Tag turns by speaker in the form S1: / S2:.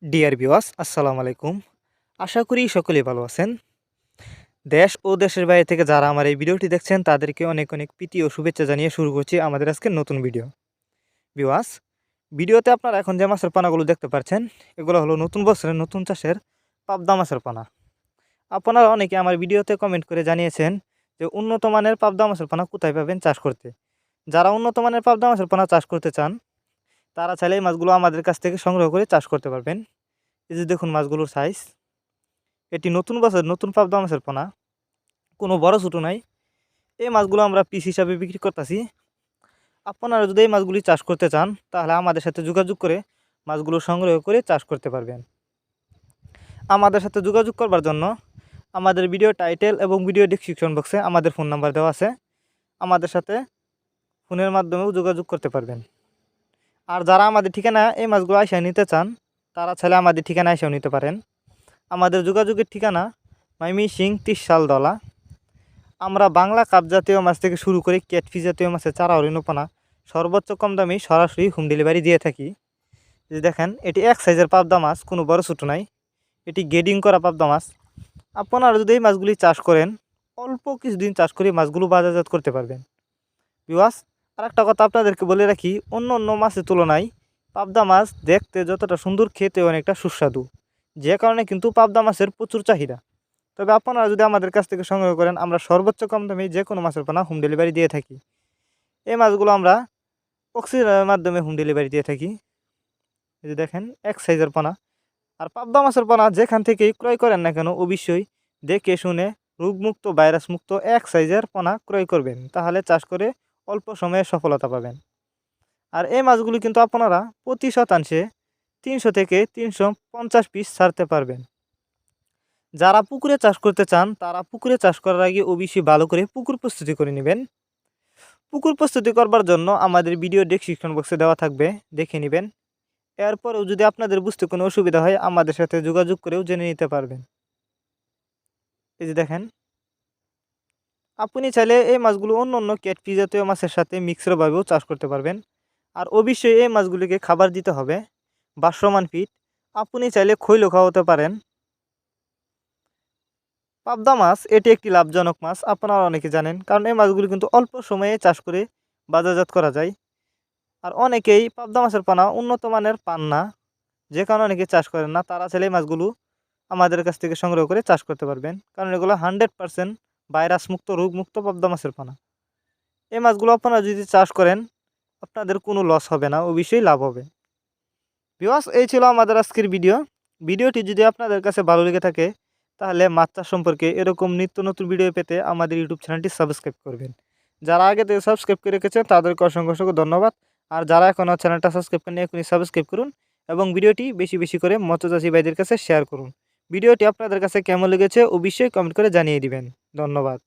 S1: Dear viewers, আসসালামু আলাইকুম। আশা করি সকলেই ভালো আছেন। দেশ ও দেশের বাইরে থেকে যারা আমার এই ভিডিওটি দেখছেন তাদেরকে অনেক অনেক প্রীতি ও শুভেচ্ছা জানিয়ে শুরু করছি আমাদের আজকের নতুন ভিডিও। ভিউয়ার্স, ভিডিওতে আপনারা এখন যে মাছের পানাগুলো দেখতে পাচ্ছেন এগুলো হলো নতুন বছরের নতুন চাষের পাবদা মাছের পানা। আপনারা অনেকে আমার ভিডিওতে কমেন্ট করে জানিয়েছেন যে উন্নত মানের পাবদা মাছের পানা কোথায় পাবেন চাষ করতে। যারা উন্নত মানের পাবদা মাছের পানা চাষ করতে চান তারা চাইলে এই মাছগুলো আমাদের কাছ থেকে সংগ্রহ করে চাষ করতে পারবেন। এই যে দেখুন মাছগুলোর সাইজ, এটি নতুন বছর নতুন পাবদা মাছের পোনা, কোনো বড় ছোটো নাই। এই মাছগুলো আমরা পিস হিসাবে বিক্রি করতেছি। আপনারা যদি এই মাছগুলি চাষ করতে চান তাহলে আমাদের সাথে যোগাযোগ করে মাছগুলো সংগ্রহ করে চাষ করতে পারবেন। আমাদের সাথে যোগাযোগ করবার জন্য আমাদের ভিডিও টাইটেল এবং ভিডিও ডেসক্রিপশন বক্সে আমাদের ফোন নাম্বার দেওয়া আছে। আমাদের সাথে ফোনের মাধ্যমেও যোগাযোগ করতে পারবেন। আর যারা আমাদের ঠিকানা এই মাছগুলো আইসা নিতে চান তারা চাইলে আমাদের ঠিকানা আইসাও নিতে পারেন। আমাদের যোগাযোগের ঠিকানা ময়মনসিং 30 শালদলা। আমরা বাংলা কাপ জাতীয় মাছ থেকে শুরু করে ক্যাটফি জাতীয় মাছের চারা হরিণপনা সর্বোচ্চ কম দামে সরাসরি হোম ডেলিভারি দিয়ে থাকি। যে দেখেন এটি এক সাইজের পাবদা মাছ, কোনো বড় ছোটো নাই। এটি গেডিং করা পাবদা মাছ। আপনারা যদি এই মাছগুলি চাষ করেন অল্প কিছুদিন চাষ করে মাছগুলো বাজারজাত করতে পারবেন। বিওয়াস, আর একটা কথা আপনাদেরকে বলে রাখি, অন্য অন্য মাছের তুলনায় পাবদা মাছ দেখতে যতটা সুন্দর খেতে অনেকটা সুস্বাদু, যে কারণে কিন্তু পাবদা মাছের প্রচুর চাহিদা। তবে আপনারা যদি আমাদের কাছ থেকে সংগ্রহ করেন আমরা সর্বোচ্চ কম দামে যে কোনো মাছের পানা হোম ডেলিভারি দিয়ে থাকি। এই মাছগুলো আমরা অক্সির মাধ্যমে হোম ডেলিভারি দিয়ে থাকি। এই যে দেখেন এক সাইজের পানা। আর পাবদা মাছের পানা যেখান থেকেই ক্রয় করেন না কেন অবশ্যই দেখে শুনে রোগমুক্ত ভাইরাস মুক্ত এক সাইজের পানা ক্রয় করবেন, তাহলে চাষ করে অল্প সময়ে সফলতা পাবেন। আর এই মাছগুলি কিন্তু আপনারা প্রতি শতাংশে 300 থেকে 350 পিস ছাড়তে পারবেন। যারা পুকুরে চাষ করতে চান তারা পুকুরে চাষ করার আগে অবশ্যই ভালো করে পুকুর প্রস্তুতি করে নেবেন। পুকুর প্রস্তুতি করবার জন্য আমাদের ভিডিও ডেসক্রিপশন বক্সে দেওয়া থাকবে, দেখে নেবেন। এরপরেও যদি আপনাদের বুঝতে কোনো অসুবিধা হয় আমাদের সাথে যোগাযোগ করেও জেনে নিতে পারবেন। এই যে দেখেন, আপনি চাইলে এই মাছগুলো অন্য অন্য ক্যাটফিশ জাতীয় মাছের সাথে মিক্সডভাবেও চাষ করতে পারবেন। আর অবশ্যই এই মাছগুলিকে খাবার দিতে হবে ভাসমান ফিড। আপনি চাইলে খৈলও খাওয়াতে পারেন। পাবদা মাছ এটি একটি লাভজনক মাছ, আপনারা অনেকে জানেন, কারণ এই মাছগুলি কিন্তু অল্প সময়ে চাষ করে বাজারজাত করা যায়। আর অনেকেই পাবদা মাছের পানা উন্নত মানের পান না, যে কারণে অনেকে চাষ করেন না। তারা চাইলে এই মাছগুলো আমাদের কাছ থেকে সংগ্রহ করে চাষ করতে পারবেন, কারণ এগুলো 100% ভাইরাস মুক্ত রোগমুক্ত পাবদা মাছের পানা। এই মাছগুলো আপনারা যদি চাষ করেন আপনাদের কোনো লস হবে না, অবশ্যই লাভ হবে। ভিউয়ার্স, এই ছিল আমাদের আজকের ভিডিওটি যদি আপনাদের কাছে ভালো লেগে থাকে তাহলে মাছ চাষ সম্পর্কে এরকম নিত্য নতুন ভিডিও পেতে আমাদের ইউটিউব চ্যানেলটি সাবস্ক্রাইব করবেন। যারা আগে থেকে সাবস্ক্রাইব করে রেখেছেন তাদেরকে অসংখ্য অসংখ্য ধন্যবাদ। আর যারা এখনও চ্যানেলটা সাবস্ক্রাইব করেন এখনই সাবস্ক্রাইব করুন এবং ভিডিওটি বেশি বেশি করে মৎস্যচাষী ভাইদের কাছে শেয়ার করুন। ভিডিওটি আপনাদের কাছে কেমন লেগেছে অবশ্যই কমেন্ট করে জানিয়ে দিবেন। ধন্যবাদ।